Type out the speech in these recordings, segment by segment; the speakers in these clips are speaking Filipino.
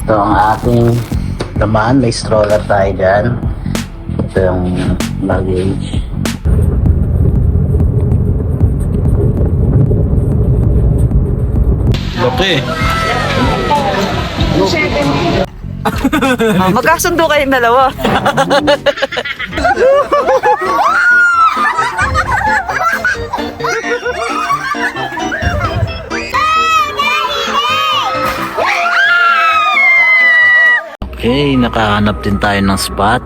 Ito ang ating laman. May stroller tayo dyan. Ito yung luggage. Laki. Magkasundo kayong dalawa. Okay, nakahanap din tayo ng spot.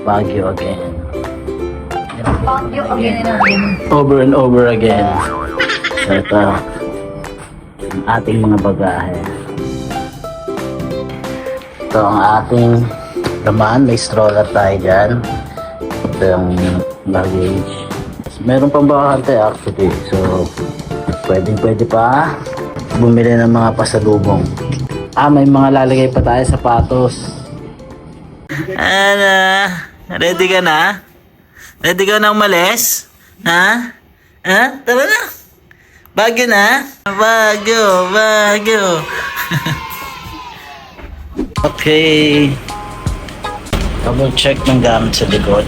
Baguio again. Baguio again. Over and over again. So ito, ang ating mga bagahe. Ito ang ating laman. May stroller tayo dyan. Ito yung luggage. Meron pang bakante actually. So, pwede pa bumili ng mga pasalubong. May mga lalagay pa tayo sapatos. Ano? Ready ka na? Ready ka na umalis? Ha? Ha? Tara na! Baguio na? Baguio! Okay. Double check ng gamit sa likod.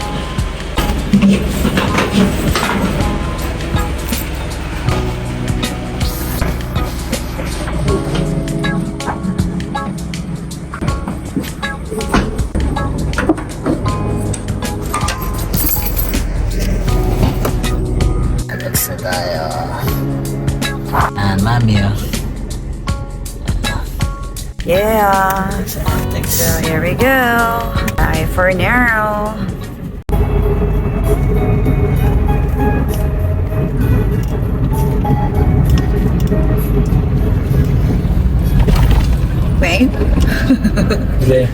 Alex na tayo. Mami, oh. Yeah. So here we go. Bye for now. Wait. Okay.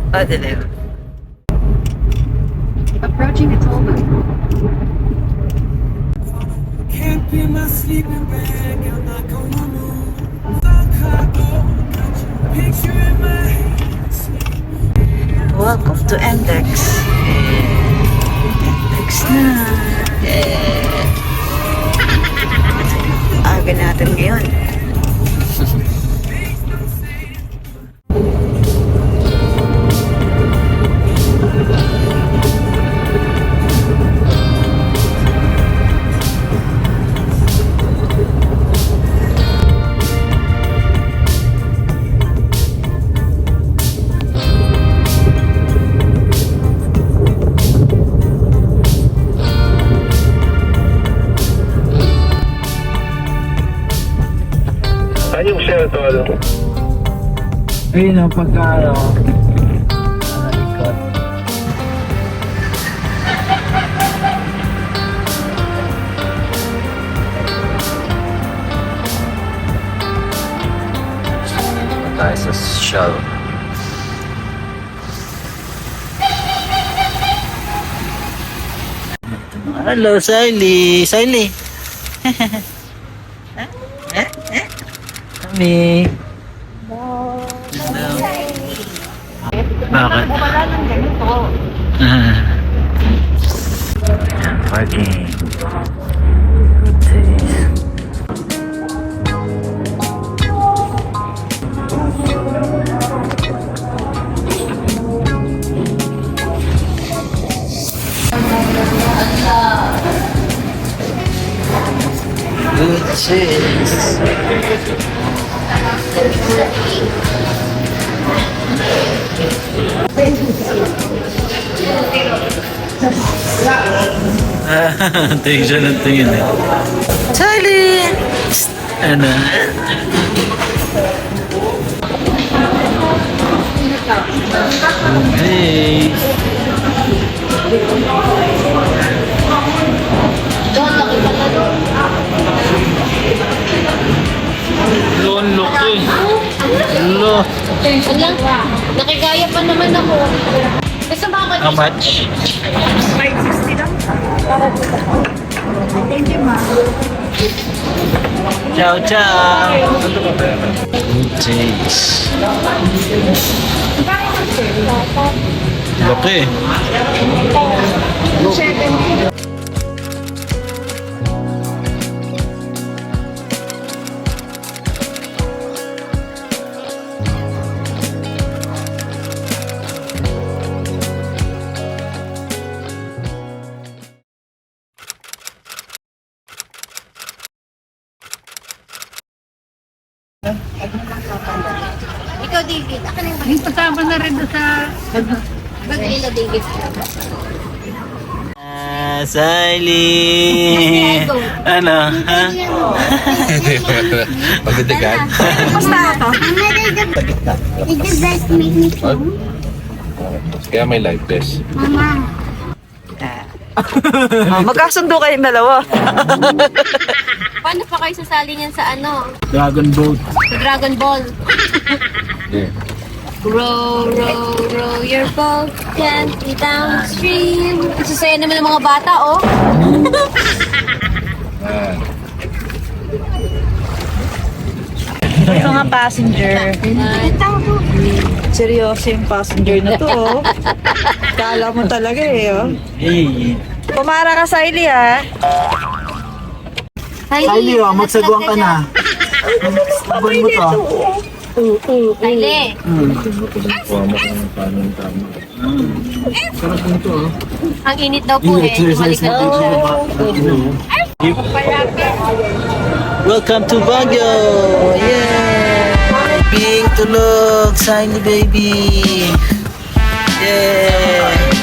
Oh, dilim. Approaching a toll booth. Can't be my sleeping bag, I'm not gonna move. Picture in my head. Welcome to Index. Index na. Aga natin ngayon. Yung share to, ano? Ayun ang pagkano. Ikot. Tayo sa shell. Hello, Siley. Siley. Kami. Hello. Bakit? Wala nang ganito. Parking. Good taste. Good taste. Tingin siya ng tingin eh. Charlie! Psst! Ano? Okay. Lolo ko eh. Lolo. Nakikaya pa naman ako. Gusto ba ako? How much? 560 lang. Thank you, ma. Ciao, ciao! Cheese. Laki. Ikaw, David. Akin yung bag. Kasama na rin sa... Bag nila, David. Siley! Ano? Ha? Pagdagan. Did you guys make me What? Kaya may live test. Mama? Magkasundo kayong dalawa. Paano pa kayo sasali niyan sa ano? Dragon Boat. Sa Dragon Ball. Yeah. Row, row, row your boat gently downstream. Susaya naman ng mga bata, oh. Ah. Mga passenger. Seryoso yung passenger na to, oh. Kala mo talaga eh, oh. Hey! Pumara ka, Siley, ha? Siley, oh, magsagwang ka na. Sabon mo to. Kylie. Kuha mo kung paano yung tama. Sarap mo to, oh. Ang init daw po, eh. Bumalik na daw. Welcome to Baguio! Yeah! Ping tulog! Siley baby! Yeah!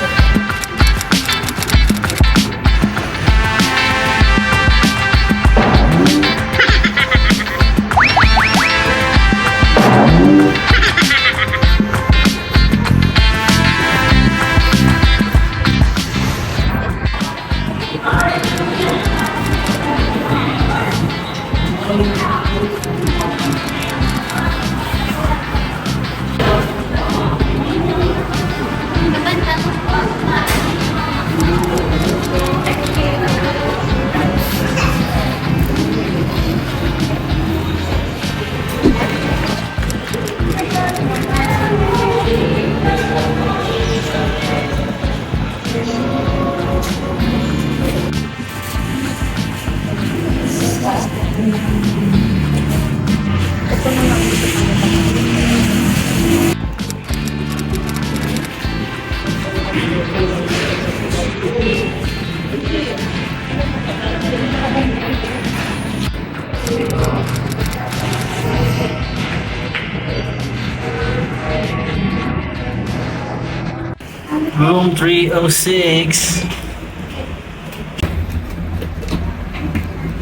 Room 306.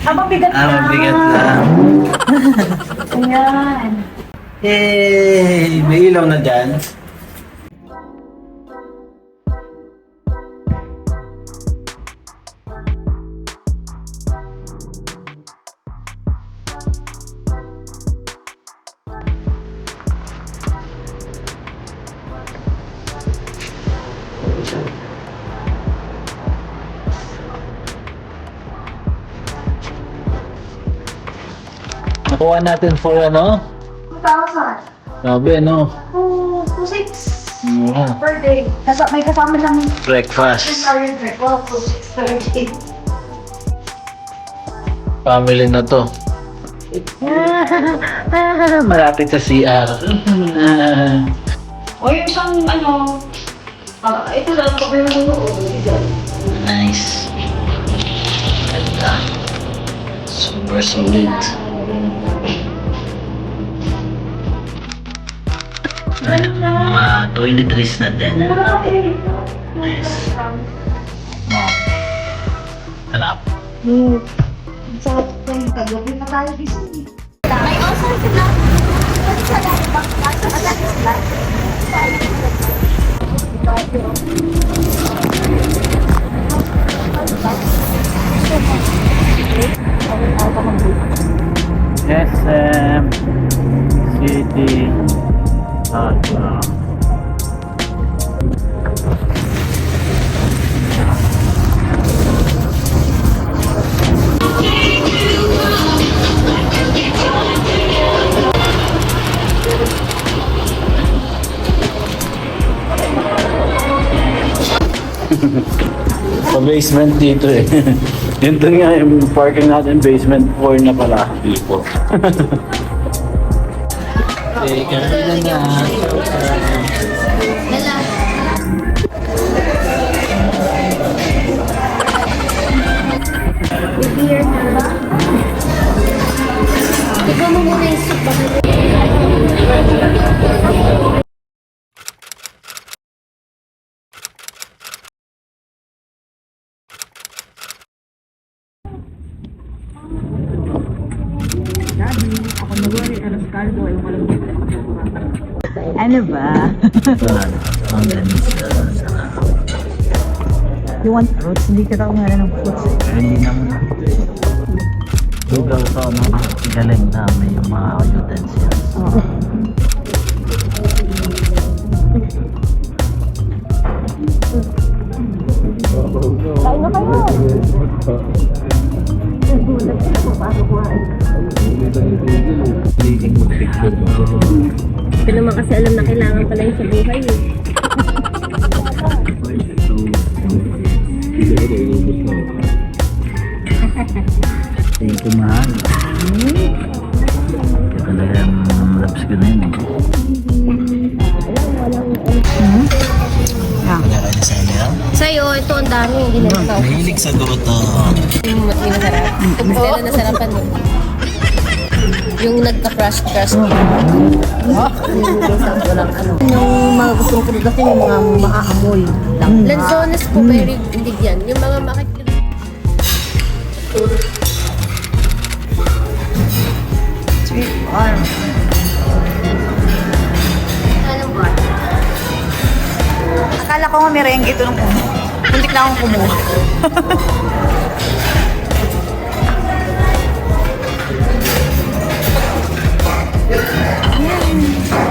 Mabigat lang. Ayan. Hey! May ilaw na dyan. Nakuha natin for ano? 2,000. Sabi ano? 2,600 Mura. per day. May kasama lang yung Breakfast. entire trip. Well, 2,630. Family na to. Malapit sa CR. O yung isang ano, ito lang ko yung Nice. Ganda. Super solid. Ano, mga toiletries na din. Nice. Hanap. sa kagabi na tayo gising. May also sila. SM City Agua. basement dito eh. Yun doon nga yung parking natin, basement 4 na pala. Dito. Okay, kailan na. Ikaw mo muna yung soup. Ano ba? Ang ganito. You want fruits? Hindi ka daw nga ng fruits. Hindi naman. Google to, no? Galing na may yung mga utensils. Oo. Ito naman kasi alam na kailangan pala yung sa buhay eh. Thank you, mahal. Ito talagang labs ko na yun eh. Wala ka na sa inyo? Sa'yo, ito ang dami. Hindi na ito. Mahilig sa goto. Yung masarap. Kaya na nasarapan mo. Yung nagka-crush-crush. Yung mga gustong ko kasi yung mga maaamoy. Lanzones po, very hindi yan. Yung mga makikita. Sweet corn. Anong ba? Akala ko nga merengue ito nung kumo. Muntik na akong kumuha.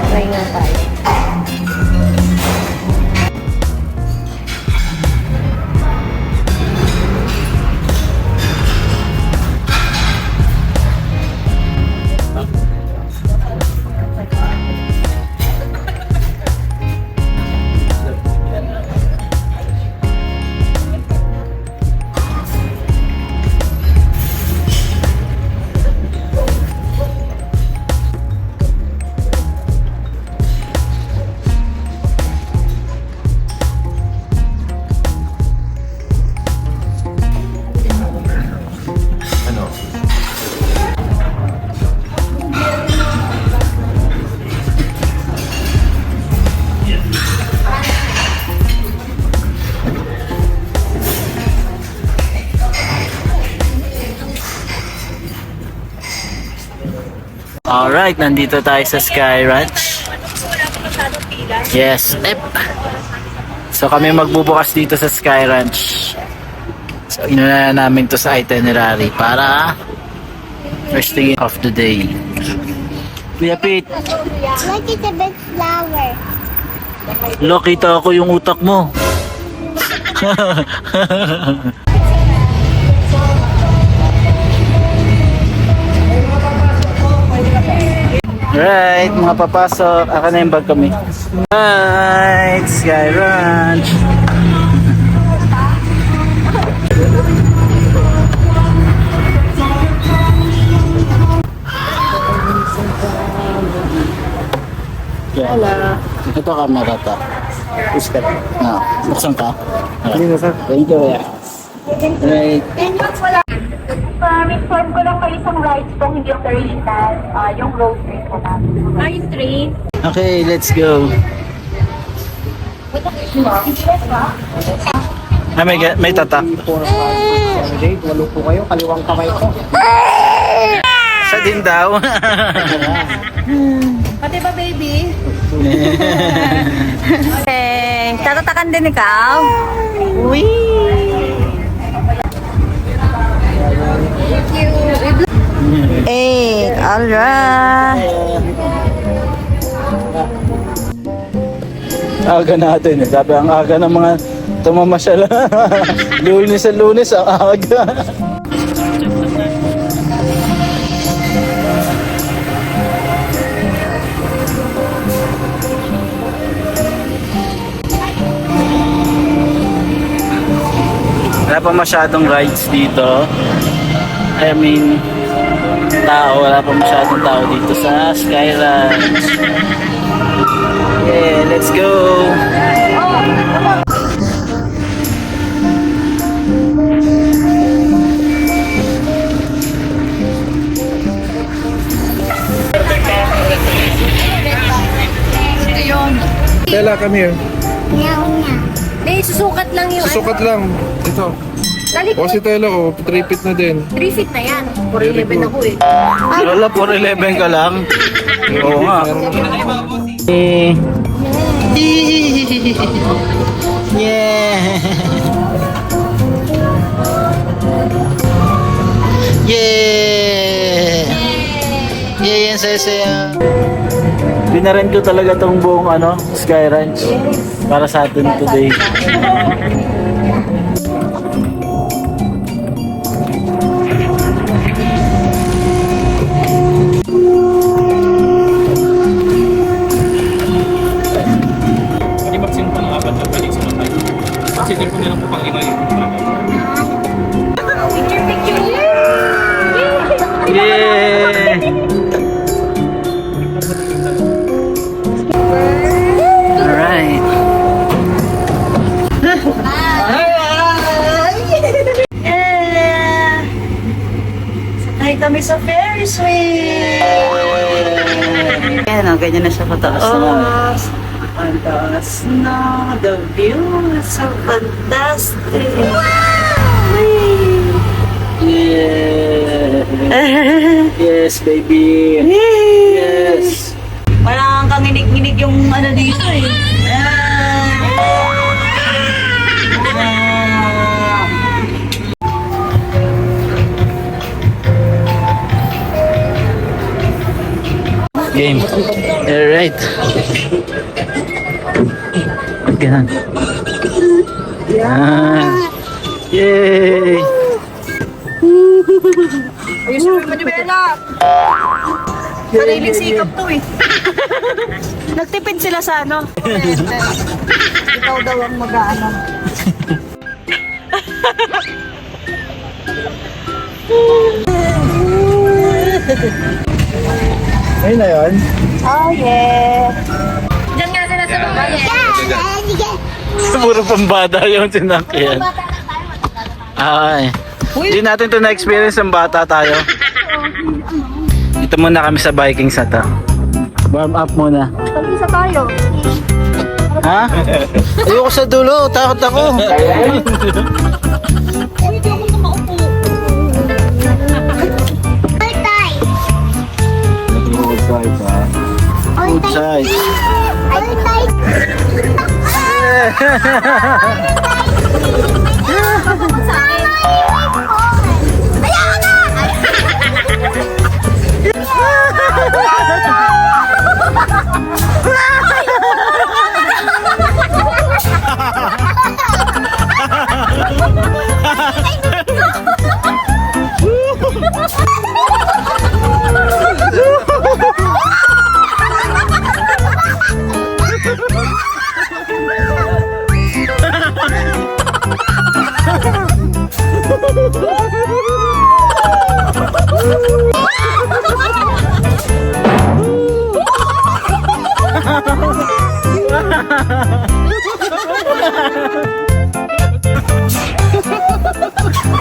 Try nga tayo. Alright, nandito tayo sa Sky Ranch. Yes, so kami magbubukas dito sa Sky Ranch. So inuna namin to sa itinerary para first thing of the day. Kuya Pete, Look at the big flower. look, kita ako yung utak mo. Right, mga papasok. Aka na yung bag kami. Right, Sky Ranch. Hello. Ito camera ta. Pushkat. No, buksan ka. Hindi na sir. Thank you. Yeah. Right. Inform ko lang kayo sa rides po, hindi yung original, yung road trip ko na. Are you straight? Okay, let's go. Ah, may tatak. Walo po kayo, kaliwang kamay ko. Siya din daw. Pati ba baby? Okay, tatatakan din ikaw. Uy! Thank you. Alright. Aga natin eh. Sabi ang aga ng mga tumamasyal. Lunes sa Lunes ang aga. pa masyadong rides dito. I mean, wala pa masyadong tao dito sa Sky Ranch. Yeah, let's go! Stella, come here. Meow meow. Eh, susukat lang yung Susukat lang. Ito. Dali ko. O si Stella, 3 feet na din. 3 feet na yan. 4'11 ako eh. Lola, 4'11 ka lang. Oo nga. Eh. Yeah. Yeah. Yeah, yan saya. Binaran ko talaga tong buong Sky Ranch para sa atin today. Yeah! Alright. Sakay kami sa Ferris wheel. Ayan, ganyan na siya kataas Oh, naman. ang taas na. The view is so fantastic. Yeah. Yes, baby. Yes. Parang kang nginig-nginig yung dito eh. Game. Alright. Ganun. Yay! Ayusin mo yung manibela. Sariling sikap to eh. Nagtipid sila sa Ikaw daw ang mag-aano. Ayun na yun. Oh yeah. Diyan nga sila sa baba eh. Puro pambata yung sinakyan. Ay. Hindi natin to na-experience ng bata tayo. Dito muna kami sa Vikings na to. Warm up muna. Pag-isa tayo. Ha? Ayoko sa dulo, takot ako. Outside.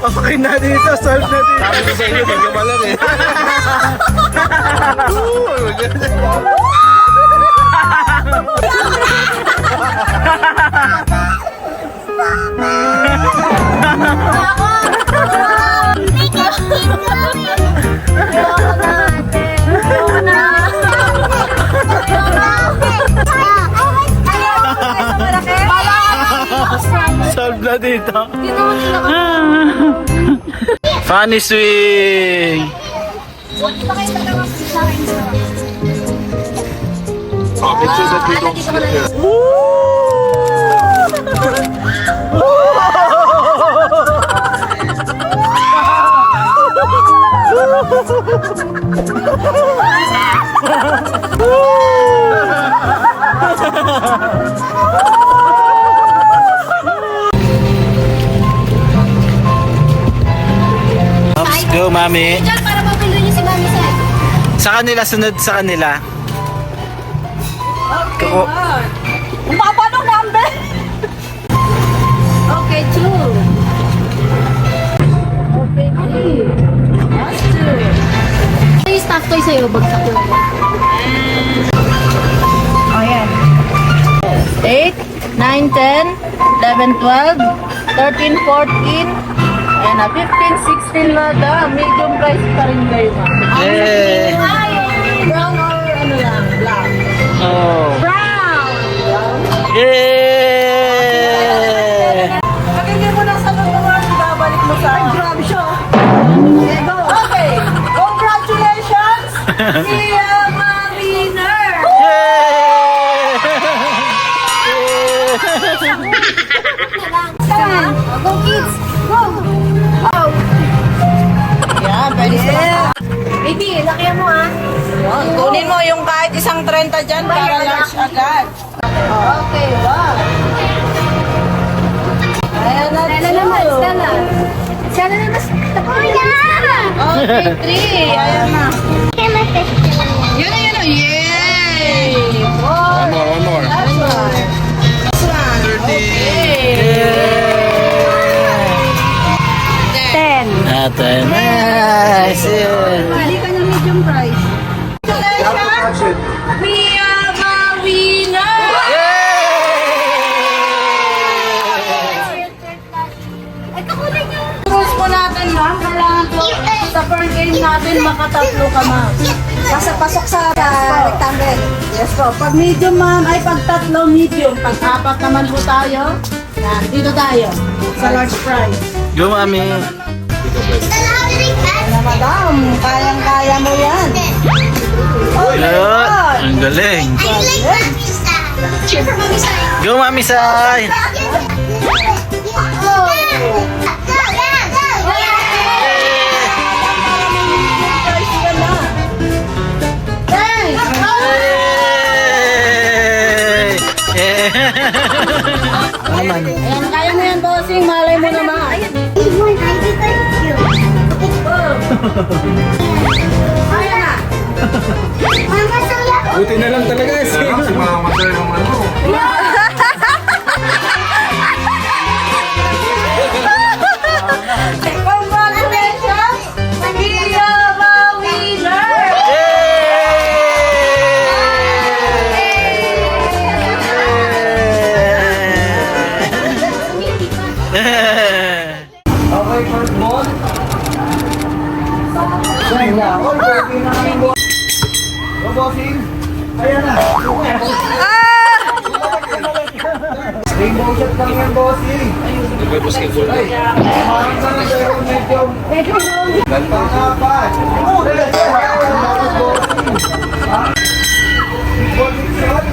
Okay na dito, solve na dito. Sabi ko sa inyo, magkamalan eh. Solve na dito. Funny swing. Oh, make sure that we don't slip here. Mami. Diyan, para mabili niyo si Mami Sai. Sa kanila, sunod sa kanila. Okay, Kako- God. Umaba ng number. Okay, 2. Okay, 3. That's two. Ano yung stuffed toy sa'yo? Bagsak ko lang. Oh, yan. 8, 9, 10, 11, 12, 13, 14, and 15, 16 madam. Medium price pa rin kayo, ma'am. Yay! Brown or ano lang, black? Oh. Brown! Yay! Pag hindi mo nasa lugar, babalik mo sa... Ay, grabe siya. Okay, congratulations! Si Mariner! Come on. Go kids! Go! Yeah, pwede sila. Baby, lakihan mo ah. Yun, kunin mo yung kahit isang 30 dyan para large agad. Okay, wow. Ayan na, Stella naman, Stella. Stella naman. Okay, 3. Ayan na. Yun na, yun na. Yay! One more, one more. That's right. That's right. Okay. 10. Natin. Nice! Pili ka ng medium price. Congratulations! We are the winner! Rules po natin, ma'am. Kailangan po sa per game natin makatatlo ka, ma'am. Pasok sa rectangle. Yes po. Pag medium, ma'am, ay pag tatlo, medium. Pag apat naman po tayo, yan, dito tayo. Sa large price. Go, Mami. Na, madam, kayang-kaya mo yan. Oh my Good. God! Ang galing. Cheer for Mami Sai. Go, Mami Sai! Yay! Yay! Ano naman? Ayan, kaya mo yan, bossing. Malay mo naman. Kaya na. Buti na lang talaga. Si mama sa yung ano. Congratulations! We are the winner! Okay, first ball. Sign na. All ready na kami ball. Go, bossing. Ayan na. Rainbow shot lang yan, bossing. Ay, kumain ka na pero medyo. Gantang apat. Bossing shot.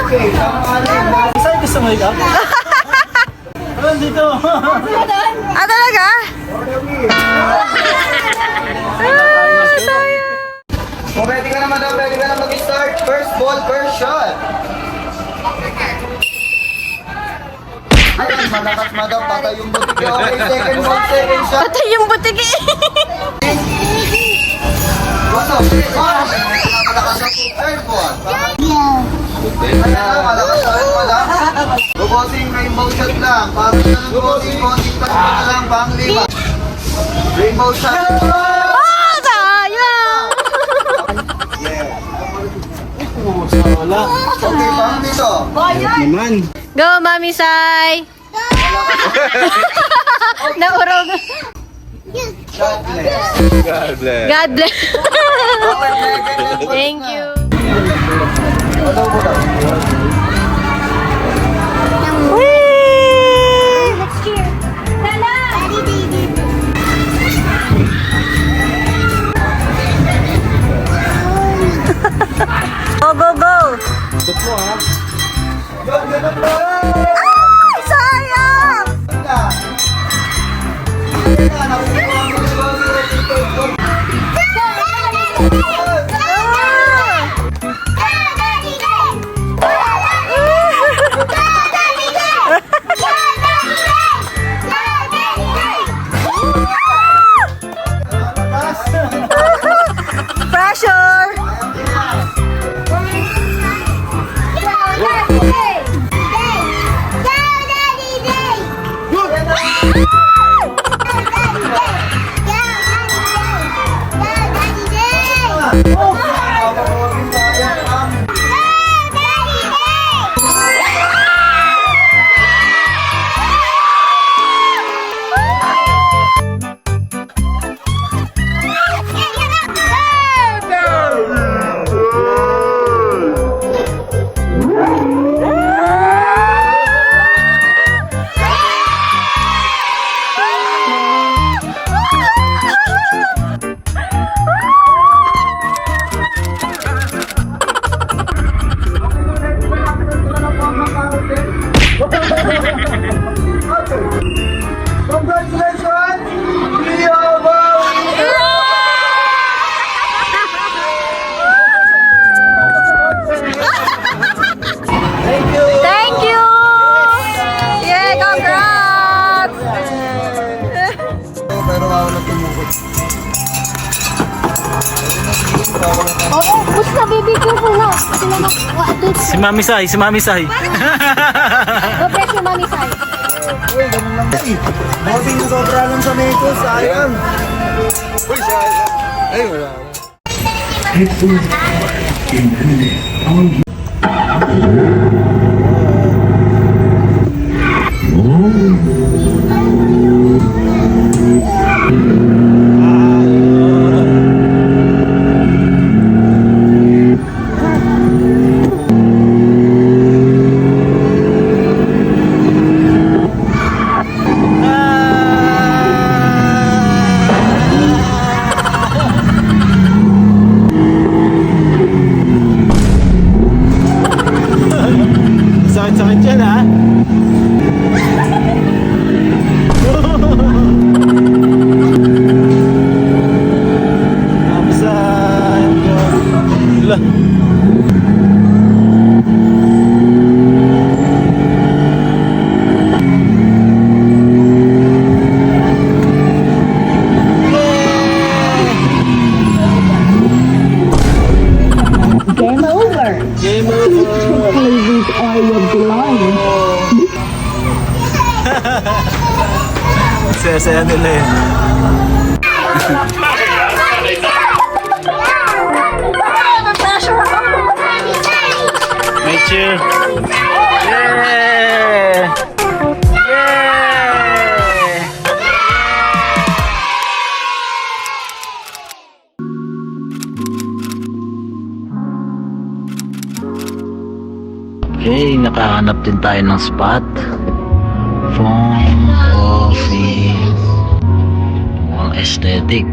Okay, tama. Saan gusto mo ikaw? Ano dito? Ah, talaga? Oh, ready ka na, madam. Ready ka na mag-start. First ball, first shot. Ayan, malakas, madam. Patay yung butik. Okay, second ball, second shot. Patay yung butiki. Ano? Malakas ang third ball. Ayan, malakas na rin, madam. Bubosing rainbow shot lang. Pagod na ng bubosing, konting touch mo na lang, pang lima. Rainbow shot. Wala. Okay, pang dito. Naman. Go, Mami Sai. Naurog. God bless. God bless. Thank you. Let's cheer. Daddy David. Go, go, go. Ay, sayang! pressure! Congratulations! Leo Bowie! Thank you! Thank you! Yeah, congrats! Pero ako na tumukot. Oo, basta baby careful na. Sila na, Si Mami Sai, si Mami Sai. no pressure, mami side. Uy, ganun lang ba eh. Bossing sobra lang sa meto, sayang. Uy, sayang. Ay, wala. Sakit-sakit yan ha. Game over. Game over. These are your belongings. Saya-saya nila eh. May cheer. Yeah! Yeah! Okay, nakahanap din tayo ng spot. Phone, coffee, mukhang aesthetic.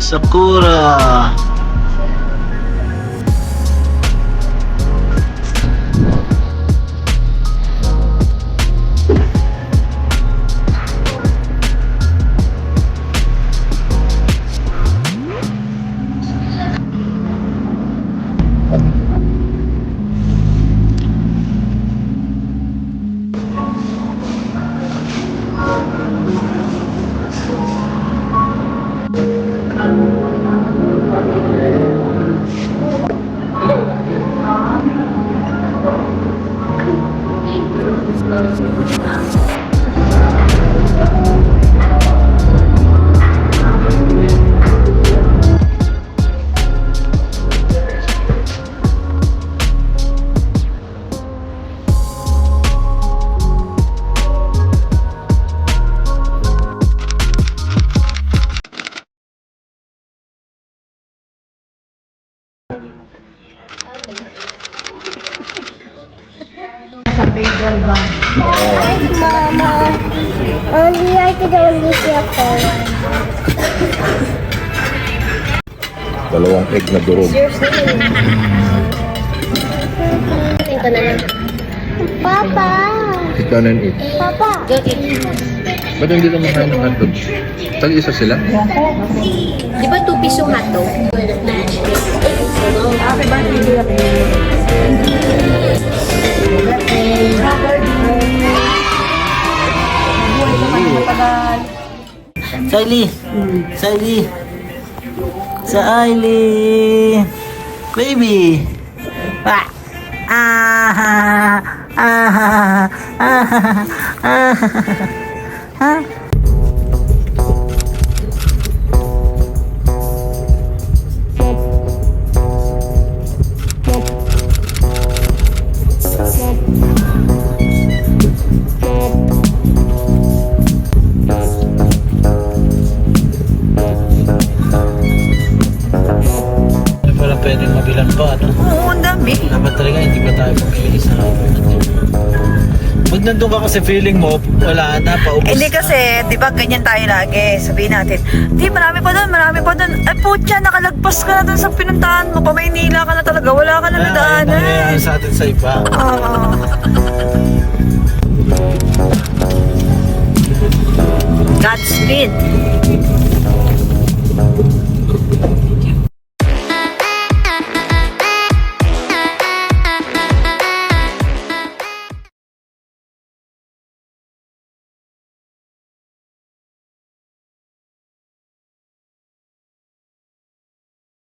Sakura. Mama. Only I could only see a car. Dalawang egg na durog. Ito na lang. Papa. Ikaw na eat. Papa. Ba't hindi ka makain ng hotdog? Tag-isa sila? Di ba 2 piso hotdog? Siley! Siley! Siley! Baby! Ah! Ah! Ah! Ah! Ah! Parang pwedeng mabilang pa, no? Oo, ang dami. Dapat talaga hindi pa tayo mag-ilis na. Pag nandun ka kasi feeling mo, wala na, paubos Hindi kasi, di ba ganyan tayo lagi. Sabihin natin, di marami pa doon, marami pa doon. Ay putya, nakalagpas ka na doon sa pinuntahan mo. Pamaynila ka na talaga, wala ka na nadaanan. nangyayari sa atin sa iba. Oo. Godspeed.